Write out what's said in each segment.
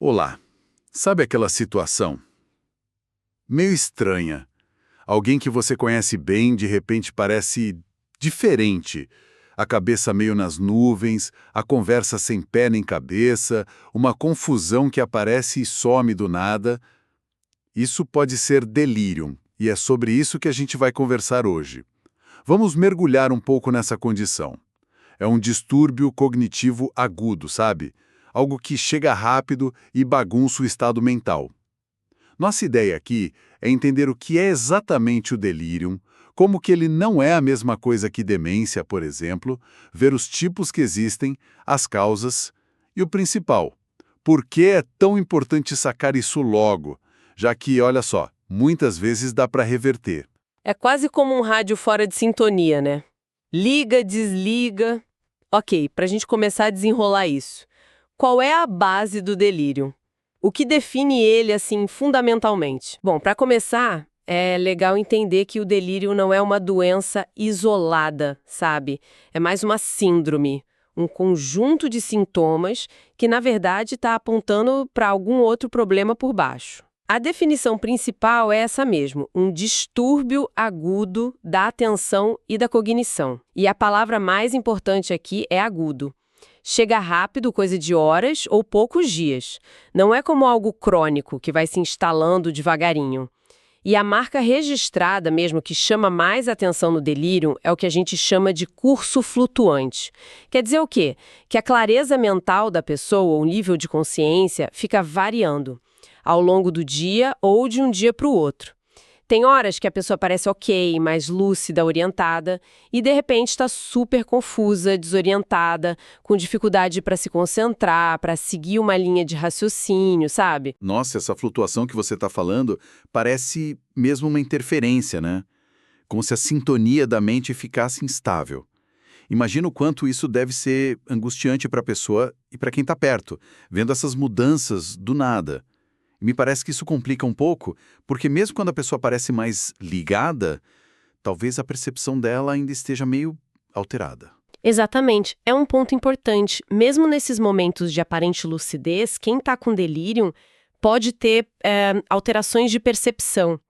Olá, sabe aquela situação meio estranha? Alguém que você conhece bem, de repente parece diferente. A cabeça meio nas nuvens, a conversa sem pé nem cabeça, uma confusão que aparece e some do nada. Isso pode ser delírio, e é sobre isso que a gente vai conversar hoje. Vamos mergulhar um pouco nessa condição. É um distúrbio cognitivo agudo, sabe? Algo que chega rápido e bagunça o estado mental. Nossa ideia aqui é entender o que é exatamente o delírio, como que ele não é a mesma coisa que demência, por exemplo, ver os tipos que existem, as causas e o principal, por que é tão importante sacar isso logo, já que, olha só, muitas vezes dá para reverter. É quase como um rádio fora de sintonia, né? Liga, desliga. Ok, para a gente começar a desenrolar isso. Qual é a base do delírio? O que define ele, assim, fundamentalmente? Bom, para começar, é legal entender que o delírio não é uma doença isolada, sabe? É mais uma síndrome, um conjunto de sintomas que, na verdade, está apontando para algum outro problema por baixo. A definição principal é essa mesmo, um distúrbio agudo da atenção e da cognição. E a palavra mais importante aqui é agudo. Chega rápido, coisa de horas ou poucos dias. Não é como algo crônico que vai se instalando devagarinho. E a marca registrada mesmo que chama mais atenção no delírio é o que a gente chama de curso flutuante. Quer dizer o quê? Que a clareza mental da pessoa, o nível de consciência, fica variando ao longo do dia ou de um dia para o outro. Tem horas que a pessoa parece ok, mais lúcida, orientada, e de repente está super confusa, desorientada, com dificuldade para se concentrar, para seguir uma linha de raciocínio, sabe? Nossa, essa flutuação que você está falando parece mesmo uma interferência, né? Como se a sintonia da mente ficasse instável. Imagina o quanto isso deve ser angustiante para a pessoa e para quem está perto, vendo essas mudanças do nada. E me parece que isso complica um pouco, porque mesmo quando a pessoa parece mais ligada, talvez a percepção dela ainda esteja meio alterada. Exatamente, é um ponto importante. Mesmo nesses momentos de aparente lucidez, quem está com delírio pode ter alterações de percepção,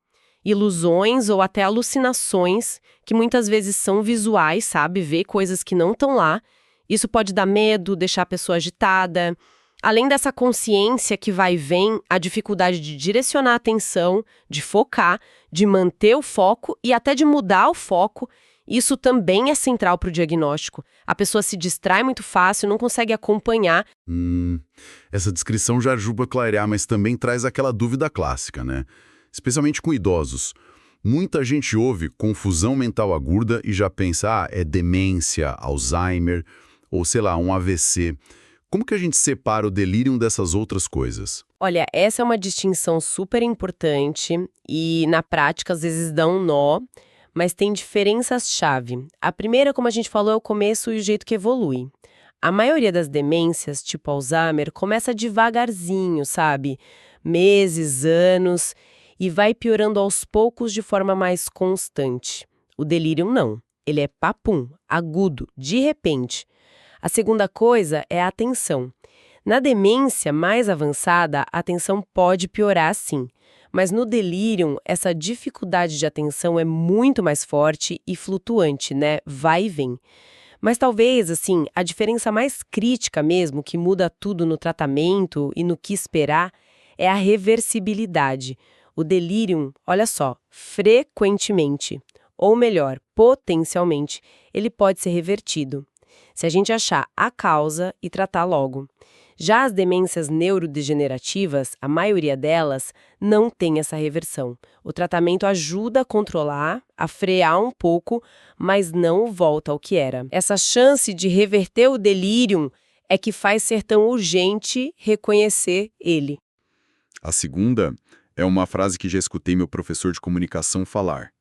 ilusões ou até alucinações, que muitas vezes são visuais, sabe? Ver coisas que não estão lá. Isso pode dar medo, deixar a pessoa agitada. Além dessa consciência que vai e vem, a dificuldade de direcionar a atenção, de focar, de manter o foco e até de mudar o foco, isso também é central para o diagnóstico. A pessoa se distrai muito fácil, não consegue acompanhar. Essa descrição já ajuda a clarear, mas também traz aquela dúvida clássica, né? Especialmente com idosos. Muita gente ouve confusão mental aguda e já pensa, é demência, Alzheimer, ou sei lá, um AVC. Como que a gente separa o delírio dessas outras coisas? Olha, essa é uma distinção super importante e, na prática, às vezes dá um nó, mas tem diferenças-chave. A primeira, como a gente falou, é o começo e o jeito que evolui. A maioria das demências, tipo Alzheimer, começa devagarzinho, sabe? Meses, anos, e vai piorando aos poucos de forma mais constante. O delírio não. Ele é papum, agudo, de repente. A segunda coisa é a atenção. Na demência mais avançada, a atenção pode piorar sim, mas no delírio, essa dificuldade de atenção é muito mais forte e flutuante, né? Vai e vem. Mas talvez, assim, a diferença mais crítica mesmo, que muda tudo no tratamento e no que esperar, é a reversibilidade. O delírio, olha só, frequentemente, ou melhor, potencialmente, ele pode ser revertido se a gente achar a causa e tratar logo. Já as demências neurodegenerativas, a maioria delas, não tem essa reversão. O tratamento ajuda a controlar, a frear um pouco, mas não volta ao que era. Essa chance de reverter o delírio é que faz ser tão urgente reconhecer ele. A segunda é uma frase que já escutei meu professor de comunicação falar.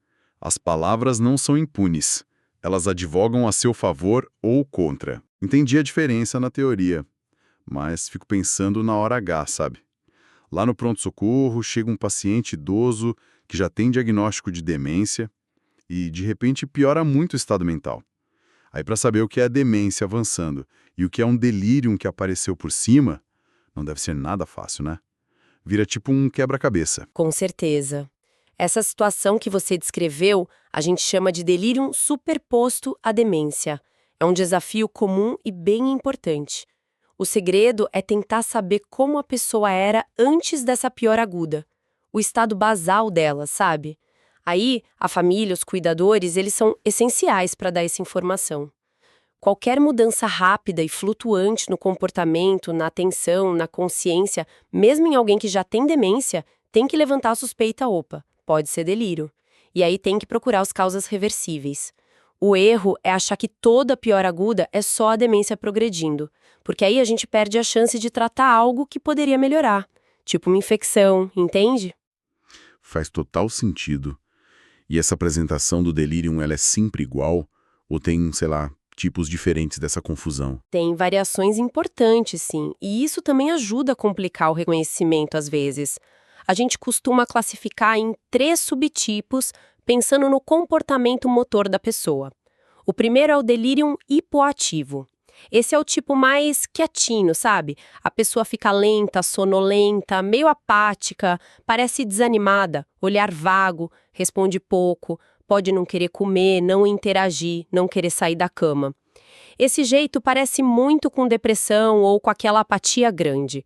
As palavras não são impunes. Elas advogam a seu favor ou contra. Entendi a diferença na teoria, mas fico pensando na hora H, sabe? Lá no pronto-socorro, chega um paciente idoso que já tem diagnóstico de demência e, de repente, piora muito o estado mental. Aí, para saber o que é a demência avançando e o que é um delírio que apareceu por cima, Não deve ser nada fácil, né? Vira tipo um quebra-cabeça. Com certeza. Essa situação que você descreveu, a gente chama de delírio superposto à demência. É um desafio comum e bem importante. O segredo é tentar saber como a pessoa era antes dessa pior aguda. O estado basal dela, sabe? Aí, a família, os cuidadores, eles são essenciais para dar essa informação. Qualquer mudança rápida e flutuante no comportamento, na atenção, na consciência, mesmo em alguém que já tem demência, tem que levantar a suspeita, opa, pode ser delírio. E aí tem que procurar as causas reversíveis. O erro é achar que toda piora aguda é só a demência progredindo, porque aí a gente perde a chance de tratar algo que poderia melhorar, tipo uma infecção, entende? Faz total sentido. E essa apresentação do delírio, ela é sempre igual? Ou tem, sei lá, tipos diferentes dessa confusão? Tem variações importantes, sim, e isso também ajuda a complicar o reconhecimento às vezes. A gente costuma classificar em 3 subtipos, pensando no comportamento motor da pessoa. O primeiro é o delírio hipoativo. Esse é o tipo mais quietinho, sabe? A pessoa fica lenta, sonolenta, meio apática, parece desanimada, olhar vago, responde pouco, pode não querer comer, não interagir, não querer sair da cama. Esse jeito parece muito com depressão ou com aquela apatia grande.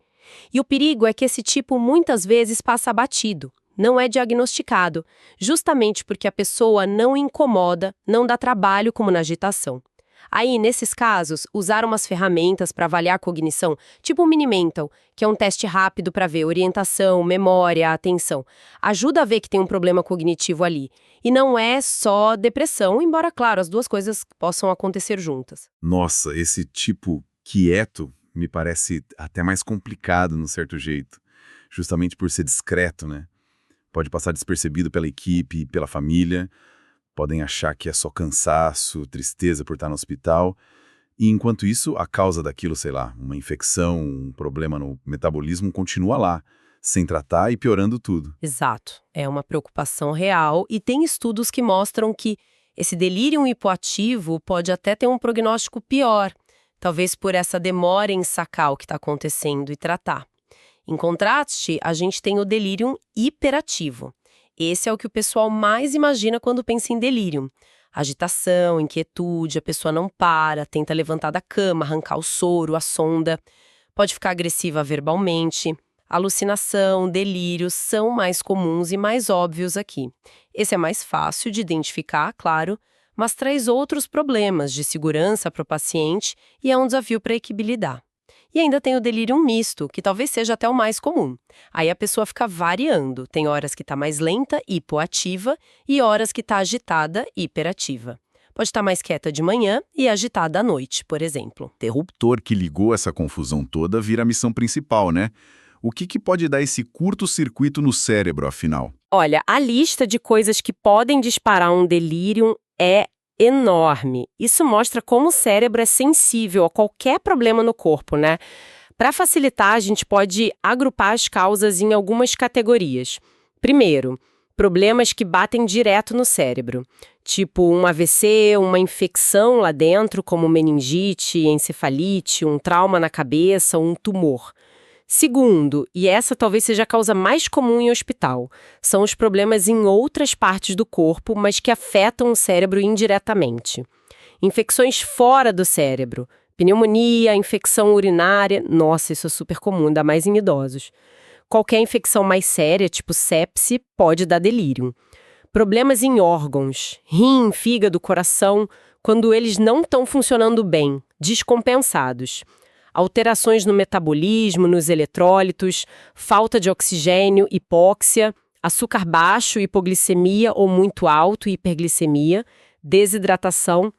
E o perigo é que esse tipo muitas vezes passa batido, não é diagnosticado, justamente porque a pessoa não incomoda, não dá trabalho como na agitação. Aí, nesses casos, usar umas ferramentas para avaliar a cognição, tipo o Mini-Mental, que é um teste rápido para ver orientação, memória, atenção, ajuda a ver que tem um problema cognitivo ali. E não é só depressão, embora, claro, as duas coisas possam acontecer juntas. Nossa, esse tipo quieto me parece até mais complicado, num certo jeito. Justamente por ser discreto, né? Pode passar despercebido pela equipe, pela família. Podem achar que é só cansaço, tristeza por estar no hospital. E enquanto isso, a causa daquilo, sei lá, uma infecção, um problema no metabolismo continua lá, sem tratar e piorando tudo. Exato. É uma preocupação real e tem estudos que mostram que esse delírio hipoativo pode até ter um prognóstico pior, talvez por essa demora em sacar o que está acontecendo e tratar. Em contraste, a gente tem o delírio hiperativo. Esse é o que o pessoal mais imagina quando pensa em delírio. Agitação, inquietude, a pessoa não para, tenta levantar da cama, arrancar o soro, a sonda. Pode ficar agressiva verbalmente. Alucinação, delírios são mais comuns e mais óbvios aqui. Esse é mais fácil de identificar, claro, mas traz outros problemas de segurança para o paciente e é um desafio para a equipe lidar. E ainda tem o delírio misto, que talvez seja até o mais comum. Aí a pessoa fica variando, tem horas que está mais lenta, hipoativa, e horas que está agitada, hiperativa. Pode estar mais quieta de manhã e agitada à noite, por exemplo. O interruptor que ligou essa confusão toda vira a missão principal, né? O que pode dar esse curto-circuito no cérebro, afinal? Olha, a lista de coisas que podem disparar um delírio é enorme. Isso mostra como o cérebro é sensível a qualquer problema no corpo, né? Para facilitar, a gente pode agrupar as causas em algumas categorias. Primeiro, problemas que batem direto no cérebro, tipo um AVC, uma infecção lá dentro, como meningite, encefalite, um trauma na cabeça, um tumor. Segundo, e essa talvez seja a causa mais comum em hospital, são os problemas em outras partes do corpo, mas que afetam o cérebro indiretamente. Infecções fora do cérebro, pneumonia, infecção urinária, nossa, isso é super comum, ainda mais em idosos. Qualquer infecção mais séria, tipo sepse, pode dar delírio. Problemas em órgãos, rim, fígado, coração, quando eles não estão funcionando bem, descompensados. Alterações no metabolismo, nos eletrólitos, falta de oxigênio, hipóxia, açúcar baixo, hipoglicemia ou muito alto, hiperglicemia, desidratação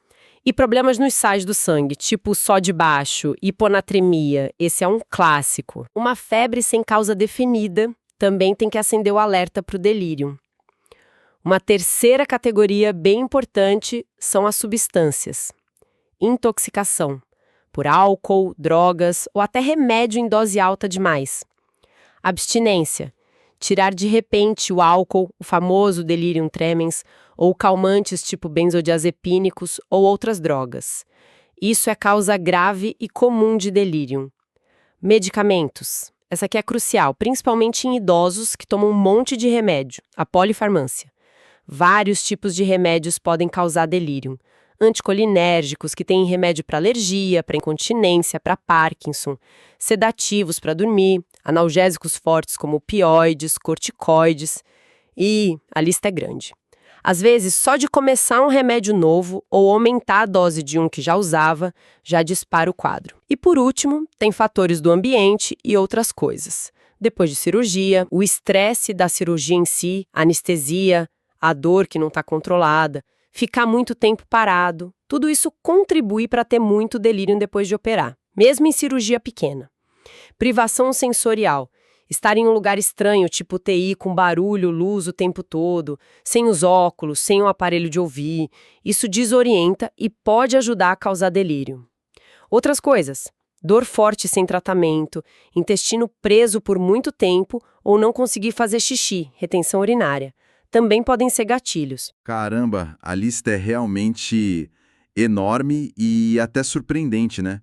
e problemas nos sais do sangue, tipo sódio baixo, hiponatremia, esse é um clássico. Uma febre sem causa definida também tem que acender o alerta para o delírio. Uma terceira categoria bem importante são as substâncias. Intoxicação. Por álcool, drogas ou até remédio em dose alta demais. Abstinência. Tirar de repente o álcool, o famoso delirium tremens, ou calmantes tipo benzodiazepínicos ou outras drogas. Isso é causa grave e comum de delírio. Medicamentos. Essa aqui é crucial, principalmente em idosos que tomam um monte de remédio, a polifarmâcia. Vários tipos de remédios podem causar delírio. Anticolinérgicos, que têm remédio para alergia, para incontinência, para Parkinson. Sedativos para dormir, analgésicos fortes como opioides, corticoides. E a lista é grande. Às vezes, só de começar um remédio novo ou aumentar a dose de um que já usava, já dispara o quadro. E por último, tem fatores do ambiente e outras coisas. Depois de cirurgia, o estresse da cirurgia em si, a anestesia, a dor que não está controlada, ficar muito tempo parado, tudo isso contribui para ter muito delírio depois de operar, mesmo em cirurgia pequena. Privação sensorial. Estar em um lugar estranho, tipo UTI, com barulho, luz o tempo todo, sem os óculos, sem o aparelho de ouvir, isso desorienta e pode ajudar a causar delírio. Outras coisas: dor forte sem tratamento, intestino preso por muito tempo ou não conseguir fazer xixi, retenção urinária. Também podem ser gatilhos. Caramba, a lista é realmente enorme e até surpreendente, né?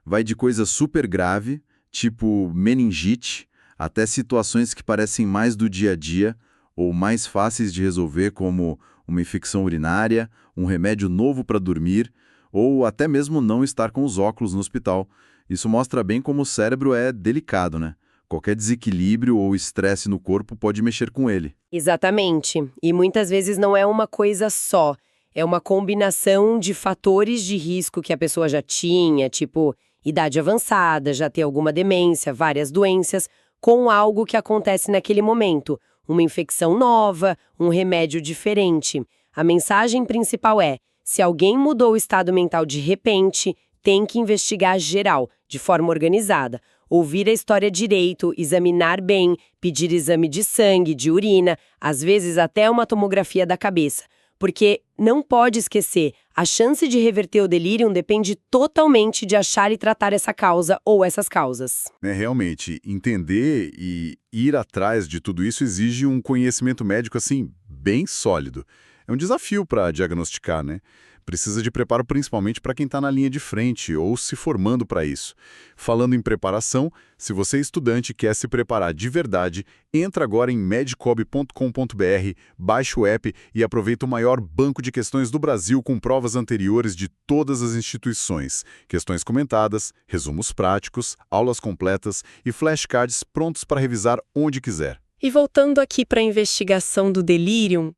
Vai de coisa super grave, tipo meningite, até situações que parecem mais do dia a dia ou mais fáceis de resolver, como uma infecção urinária, um remédio novo para dormir, ou até mesmo não estar com os óculos no hospital. Isso mostra bem como o cérebro é delicado, né? Qualquer desequilíbrio ou estresse no corpo pode mexer com ele. Exatamente. E muitas vezes não é uma coisa só. É uma combinação de fatores de risco que a pessoa já tinha, tipo idade avançada, já ter alguma demência, várias doenças, com algo que acontece naquele momento. Uma infecção nova, um remédio diferente. A mensagem principal é: se alguém mudou o estado mental de repente, tem que investigar geral, de forma organizada. Ouvir a história direito, examinar bem, pedir exame de sangue, de urina, às vezes até uma tomografia da cabeça. Porque não pode esquecer, a chance de reverter o delírio depende totalmente de achar e tratar essa causa ou essas causas. Realmente, entender e ir atrás de tudo isso exige um conhecimento médico, assim, bem sólido. É um desafio para diagnosticar, né? Precisa de preparo principalmente para quem está na linha de frente ou se formando para isso. Falando em preparação, se você é estudante e quer se preparar de verdade, entra agora em medicob.com.br, baixe o app e aproveita o maior banco de questões do Brasil com provas anteriores de todas as instituições, questões comentadas, resumos práticos, aulas completas e flashcards prontos para revisar onde quiser. E voltando aqui para a investigação do delírio,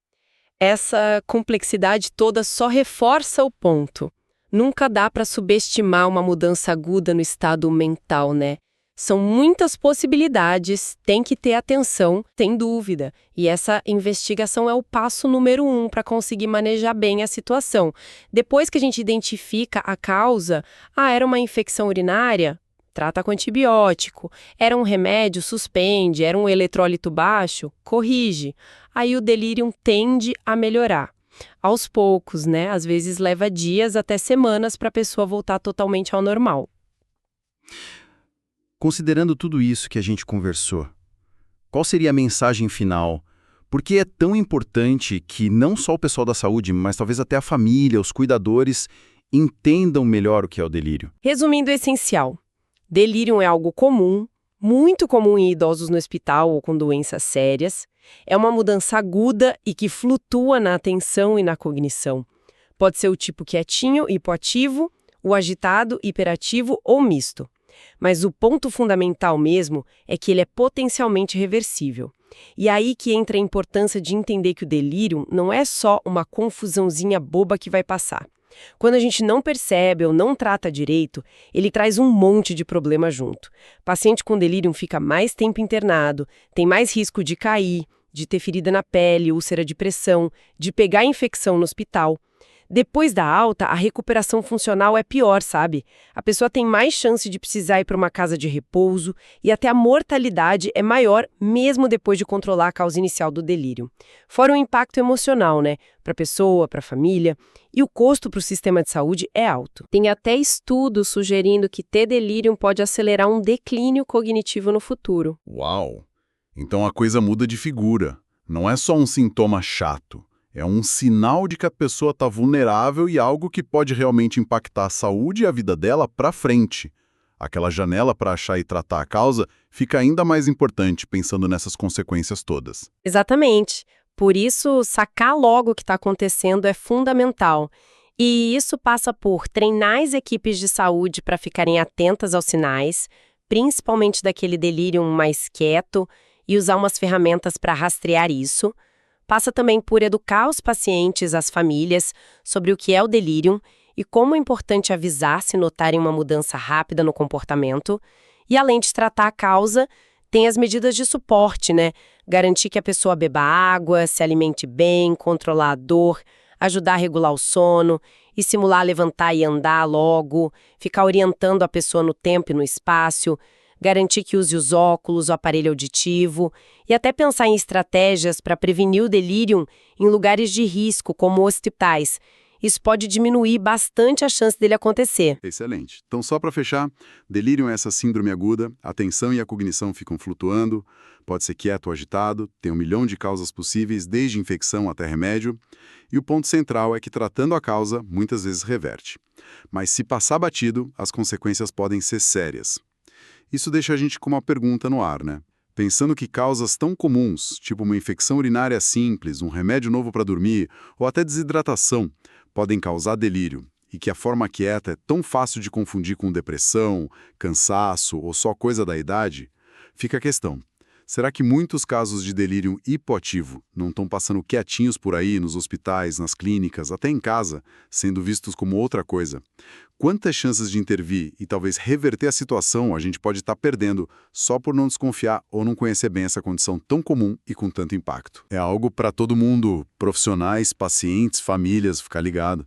essa complexidade toda só reforça o ponto. Nunca dá para subestimar uma mudança aguda no estado mental, né? São muitas possibilidades, tem que ter atenção, sem dúvida. E essa investigação é o passo número 1 para conseguir manejar bem a situação. Depois que a gente identifica a causa, era uma infecção urinária? Trata com antibiótico. Era um remédio? Suspende. Era um eletrólito baixo? Corrige. Aí o delírio tende a melhorar. Aos poucos, né? Às vezes leva dias até semanas para a pessoa voltar totalmente ao normal. Considerando tudo isso que a gente conversou, qual seria a mensagem final? Por que é tão importante que não só o pessoal da saúde, mas talvez até a família, os cuidadores, entendam melhor o que é o delírio? Resumindo o essencial. Delírio é algo comum, muito comum em idosos no hospital ou com doenças sérias. É uma mudança aguda e que flutua na atenção e na cognição. Pode ser o tipo quietinho, hipoativo, o agitado, hiperativo ou misto. Mas o ponto fundamental mesmo é que ele é potencialmente reversível. E aí que entra a importância de entender que o delírio não é só uma confusãozinha boba que vai passar. Quando a gente não percebe ou não trata direito, ele traz um monte de problema junto. Paciente com delírio fica mais tempo internado, tem mais risco de cair, de ter ferida na pele, úlcera de pressão, de pegar infecção no hospital. Depois da alta, a recuperação funcional é pior, sabe? A pessoa tem mais chance de precisar ir para uma casa de repouso e até a mortalidade é maior mesmo depois de controlar a causa inicial do delírio. Fora o impacto emocional, né? Para a pessoa, para a família. E o custo para o sistema de saúde é alto. Tem até estudos sugerindo que ter delírio pode acelerar um declínio cognitivo no futuro. Uau! Então a coisa muda de figura. Não é só um sintoma chato. É um sinal de que a pessoa está vulnerável e algo que pode realmente impactar a saúde e a vida dela para frente. Aquela janela para achar e tratar a causa fica ainda mais importante pensando nessas consequências todas. Exatamente. Por isso, sacar logo o que está acontecendo é fundamental. E isso passa por treinar as equipes de saúde para ficarem atentas aos sinais, principalmente daquele delírio mais quieto, e usar umas ferramentas para rastrear isso. Passa também por educar os pacientes, as famílias, sobre o que é o delírio e como é importante avisar se notarem uma mudança rápida no comportamento. E além de tratar a causa, tem as medidas de suporte, né? Garantir que a pessoa beba água, se alimente bem, controlar a dor, ajudar a regular o sono e simular levantar e andar logo, ficar orientando a pessoa no tempo e no espaço, garantir que use os óculos, o aparelho auditivo e até pensar em estratégias para prevenir o delírio em lugares de risco, como hospitais. Isso pode diminuir bastante a chance dele acontecer. Excelente. Então, só para fechar, delírio é essa síndrome aguda, a atenção e a cognição ficam flutuando, pode ser quieto ou agitado, tem 1 milhão de causas possíveis, desde infecção até remédio, e o ponto central é que tratando a causa, muitas vezes reverte. Mas se passar batido, as consequências podem ser sérias. Isso deixa a gente com uma pergunta no ar, né? Pensando que causas tão comuns, tipo uma infecção urinária simples, um remédio novo para dormir, ou até desidratação, podem causar delírio, e que a forma quieta é tão fácil de confundir com depressão, cansaço ou só coisa da idade, fica a questão. Será que muitos casos de delírio hipoativo não estão passando quietinhos por aí, nos hospitais, nas clínicas, até em casa, sendo vistos como outra coisa? Quantas chances de intervir e talvez reverter a situação a gente pode estar perdendo só por não desconfiar ou não conhecer bem essa condição tão comum e com tanto impacto? É algo para todo mundo, profissionais, pacientes, famílias, ficar ligado.